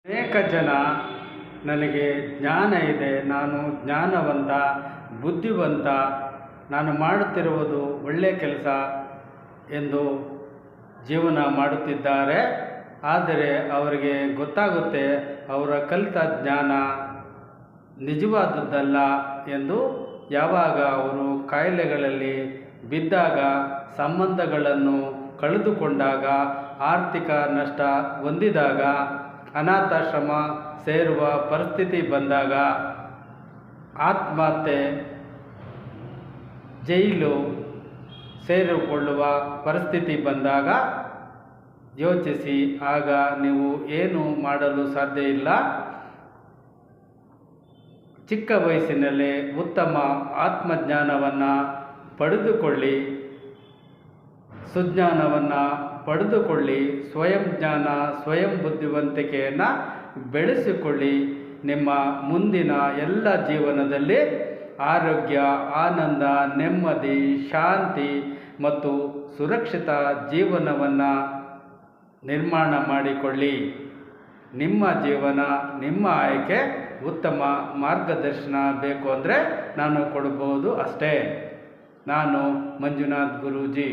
ಅನೇಕ ಜನ ನನಗೆ ಜ್ಞಾನ ಇದೆ, ನಾನು ಜ್ಞಾನವಂತ, ಬುದ್ಧಿವಂತ, ನಾನು ಮಾಡುತ್ತಿರುವುದು ಒಳ್ಳೆಯ ಕೆಲಸ ಎಂದು ಜೀವನ ಮಾಡುತ್ತಿದ್ದಾರೆ. ಆದರೆ ಅವರಿಗೆ ಗೊತ್ತಾಗುತ್ತೆ ಅವರ ಕಲಿತ ಜ್ಞಾನ ನಿಜವಾದದ್ದಲ್ಲ ಎಂದು. ಯಾವಾಗ ಅವರು ಕಾಯಿಲೆಗಳಲ್ಲಿ ಬಿದ್ದಾಗ, ಸಂಬಂಧಗಳನ್ನು ಕಳೆದುಕೊಂಡಾಗ, ಆರ್ಥಿಕ ನಷ್ಟ ಹೊಂದಿದಾಗ, ಅನಾಥಾಶ್ರಮ ಸೇರುವ ಪರಿಸ್ಥಿತಿ ಬಂದಾಗ, ಆತ್ಮಹತ್ಯೆ, ಜೈಲು ಸೇರಿಕೊಳ್ಳುವ ಪರಿಸ್ಥಿತಿ ಬಂದಾಗ ಯೋಚಿಸಿ. ಆಗ ನೀವು ಏನು ಮಾಡಲು ಸಾಧ್ಯ ಇಲ್ಲ. ಚಿಕ್ಕ ವಯಸ್ಸಿನಲ್ಲೇ ಉತ್ತಮ ಆತ್ಮಜ್ಞಾನವನ್ನು ಪಡೆದುಕೊಳ್ಳಿ, ಸುಜ್ಞಾನವನ್ನು ಪಡೆದುಕೊಳ್ಳಿ, ಸ್ವಯಂ ಜ್ಞಾನ, ಸ್ವಯಂ ಬುದ್ಧಿವಂತಿಕೆಯನ್ನು ಬೆಳೆಸಿಕೊಳ್ಳಿ. ನಿಮ್ಮ ಮುಂದಿನ ಎಲ್ಲ ಜೀವನದಲ್ಲಿ ಆರೋಗ್ಯ, ಆನಂದ, ನೆಮ್ಮದಿ, ಶಾಂತಿ ಮತ್ತು ಸುರಕ್ಷಿತ ಜೀವನವನ್ನು ನಿರ್ಮಾಣ ಮಾಡಿಕೊಳ್ಳಿ. ನಿಮ್ಮ ಜೀವನ ನಿಮ್ಮ ಆಯ್ಕೆ. ಉತ್ತಮ ಮಾರ್ಗದರ್ಶನ ಬೇಕು ಅಂದರೆ ನಾನು ಕೊಡಬಹುದು ಅಷ್ಟೇ. ನಾನು ಮಂಜುನಾಥ್ ಗುರೂಜಿ.